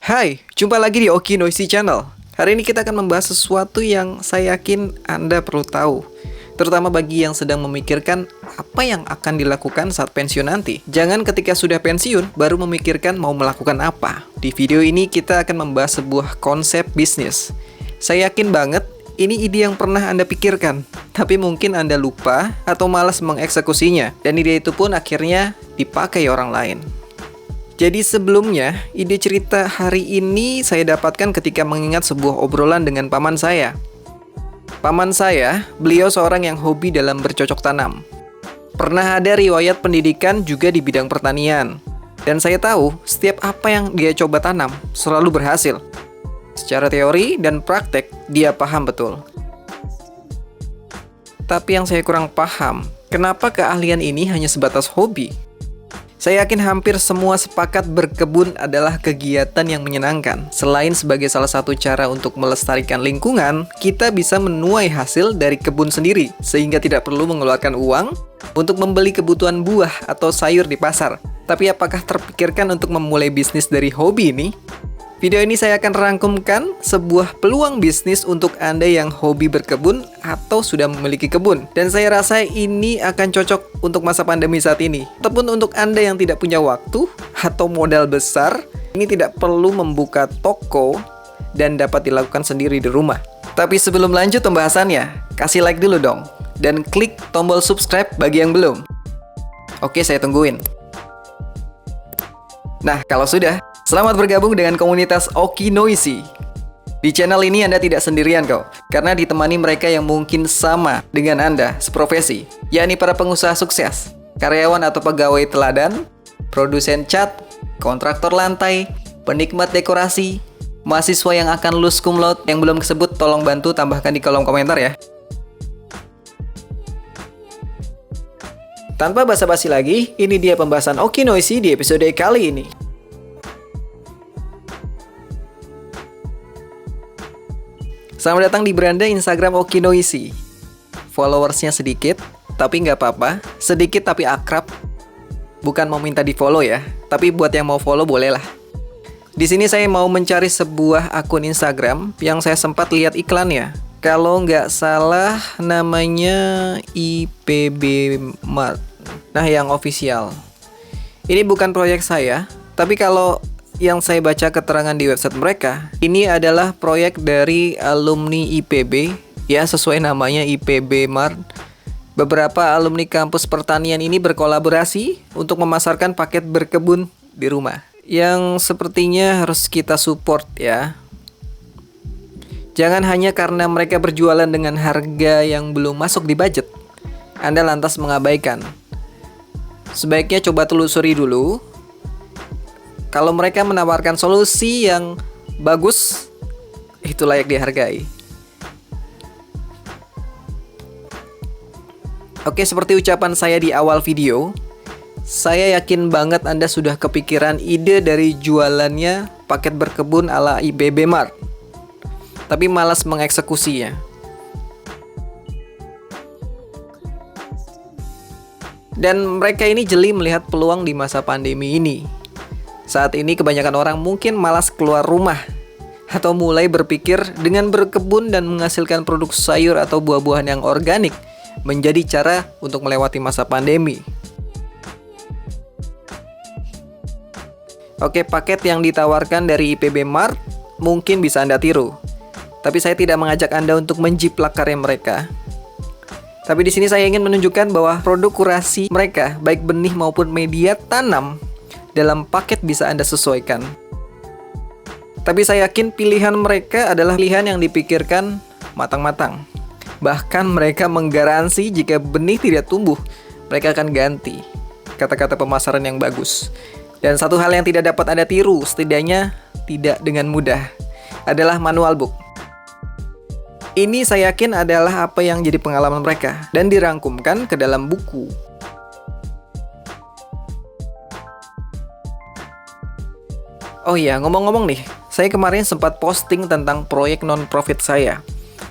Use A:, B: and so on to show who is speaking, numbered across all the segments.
A: Hai, jumpa lagi di Oki Noisy Channel. Hari ini kita akan membahas sesuatu yang saya yakin Anda perlu tahu, terutama bagi yang sedang memikirkan apa yang akan dilakukan saat pensiun nanti. Jangan ketika sudah pensiun baru memikirkan mau melakukan apa. Di video ini kita akan membahas sebuah konsep bisnis. Saya yakin banget ini ide yang pernah Anda pikirkan, tapi mungkin Anda lupa atau malas mengeksekusinya, dan ide itu pun akhirnya dipakai orang lain. Jadi sebelumnya, ide cerita hari ini saya dapatkan ketika mengingat sebuah obrolan dengan paman saya. Paman saya, beliau seorang yang hobi dalam bercocok tanam. Pernah ada riwayat pendidikan juga di bidang pertanian. Dan saya tahu, setiap apa yang dia coba tanam selalu berhasil. Secara teori dan praktek, dia paham betul. Tapi yang saya kurang paham, kenapa keahlian ini hanya sebatas hobi? Saya yakin hampir semua sepakat berkebun adalah kegiatan yang menyenangkan. Selain sebagai salah satu cara untuk melestarikan lingkungan, kita bisa menuai hasil dari kebun sendiri, sehingga tidak perlu mengeluarkan uang untuk membeli kebutuhan buah atau sayur di pasar. Tapi apakah terpikirkan untuk memulai bisnis dari hobi ini? Video ini saya akan rangkumkan sebuah peluang bisnis untuk Anda yang hobi berkebun atau sudah memiliki kebun. Dan saya rasa ini akan cocok untuk masa pandemi saat ini. Ataupun untuk Anda yang tidak punya waktu atau modal besar, ini tidak perlu membuka toko dan dapat dilakukan sendiri di rumah. Tapi sebelum lanjut pembahasannya, kasih like dulu dong. Dan klik tombol subscribe bagi yang belum. Oke, saya tungguin. Nah, kalau sudah, selamat bergabung dengan komunitas Oki Noisy. Di channel ini Anda tidak sendirian kok, karena ditemani mereka yang mungkin sama dengan Anda seprofesi, yakni para pengusaha sukses, karyawan atau pegawai teladan, produsen cat, kontraktor lantai, penikmat dekorasi, mahasiswa yang akan lulus cum laude. Yang belum disebut tolong bantu tambahkan di kolom komentar ya. Tanpa basa-basi lagi, ini dia pembahasan Oki Noisy di episode kali ini. Selamat datang di beranda Instagram Oki Noisy. Followersnya sedikit, tapi nggak apa-apa. Sedikit tapi akrab. Bukan mau minta di follow ya, tapi buat yang mau follow bolehlah. Di sini saya mau mencari sebuah akun Instagram yang saya sempat lihat iklannya. Kalau nggak salah namanya IPB Mart. Nah, yang official. Ini bukan proyek saya, tapi kalau yang saya baca keterangan di website mereka, ini adalah proyek dari alumni IPB, ya sesuai namanya IPB Mart. Beberapa alumni kampus pertanian ini berkolaborasi untuk memasarkan paket berkebun di rumah, yang sepertinya harus kita support ya. Jangan hanya karena mereka berjualan dengan harga yang belum masuk di budget, Anda lantas mengabaikan. Sebaiknya coba telusuri dulu. Kalau mereka menawarkan solusi yang bagus, itu layak dihargai. Oke, seperti ucapan saya di awal video, saya yakin banget Anda sudah kepikiran ide dari jualannya paket berkebun ala IPB Mart, tapi malas mengeksekusinya. Dan mereka ini jeli melihat peluang di masa pandemi ini. Saat ini kebanyakan orang mungkin malas keluar rumah atau mulai berpikir dengan berkebun dan menghasilkan produk sayur atau buah-buahan yang organik menjadi cara untuk melewati masa pandemi. Oke, paket yang ditawarkan dari IPB Mart mungkin bisa Anda tiru. Tapi saya tidak mengajak Anda untuk menjiplak karya mereka. Tapi di sini saya ingin menunjukkan bahwa produk kurasi mereka, baik benih maupun media tanam, dalam paket bisa Anda sesuaikan. Tapi saya yakin pilihan mereka adalah pilihan yang dipikirkan matang-matang. Bahkan mereka menggaransi jika benih tidak tumbuh, mereka akan ganti. Kata-kata pemasaran yang bagus. Dan satu hal yang tidak dapat Anda tiru, setidaknya tidak dengan mudah, adalah manual book. Ini saya yakin adalah apa yang jadi pengalaman mereka dan dirangkumkan ke dalam buku. Oh iya, ngomong-ngomong nih, saya kemarin sempat posting tentang proyek non-profit saya.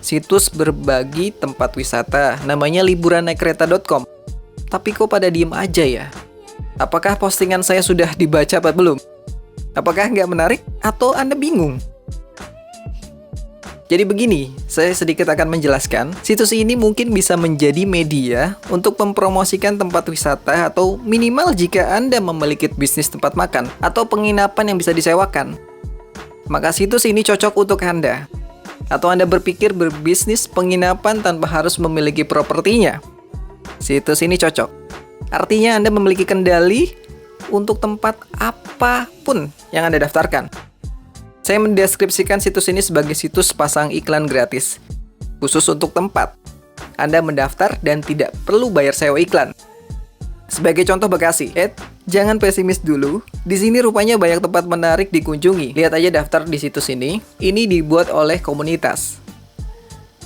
A: Situs berbagi tempat wisata, namanya liburannaikkereta.com. Tapi kok pada diem aja ya? Apakah postingan saya sudah dibaca atau belum? Apakah nggak menarik? Atau Anda bingung? Jadi begini, saya sedikit akan menjelaskan. Situs ini mungkin bisa menjadi media untuk mempromosikan tempat wisata atau minimal jika Anda memiliki bisnis tempat makan atau penginapan yang bisa disewakan. Maka situs ini cocok untuk Anda. Atau Anda berpikir berbisnis penginapan tanpa harus memiliki propertinya. Situs ini cocok. Artinya Anda memiliki kendali untuk tempat apapun yang Anda daftarkan. Saya mendeskripsikan situs ini sebagai situs pasang iklan gratis, khusus untuk tempat. Anda mendaftar dan tidak perlu bayar sewa iklan. Sebagai contoh Bekasi, jangan pesimis dulu. Di sini rupanya banyak tempat menarik dikunjungi. Lihat aja daftar di situs ini. Ini dibuat oleh komunitas.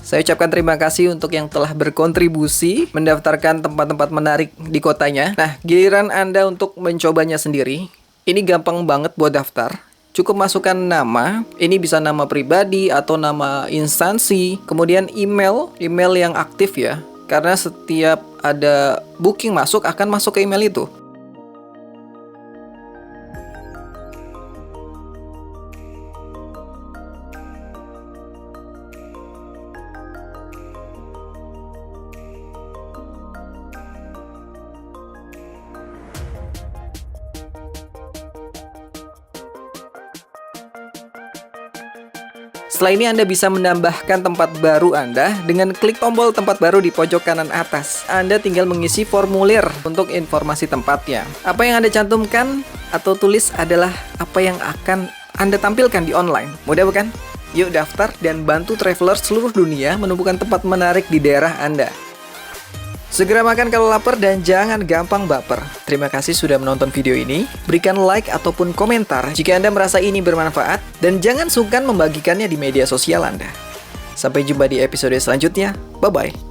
A: Saya ucapkan terima kasih untuk yang telah berkontribusi mendaftarkan tempat-tempat menarik di kotanya. Nah, giliran Anda untuk mencobanya sendiri. Ini gampang banget buat daftar. Cukup masukkan nama, ini bisa nama pribadi atau nama instansi, kemudian email yang aktif ya, karena setiap ada booking masuk akan masuk ke email itu. Setelah ini Anda bisa menambahkan tempat baru Anda dengan klik tombol tempat baru di pojok kanan atas. Anda tinggal mengisi formulir untuk informasi tempatnya. Apa yang Anda cantumkan atau tulis adalah apa yang akan Anda tampilkan di online. Mudah bukan? Yuk daftar dan bantu traveler seluruh dunia menemukan tempat menarik di daerah Anda. Segera makan kalau lapar dan jangan gampang baper. Terima kasih sudah menonton video ini. Berikan like ataupun komentar jika Anda merasa ini bermanfaat. Dan jangan sungkan membagikannya di media sosial Anda. Sampai jumpa di episode selanjutnya. Bye-bye.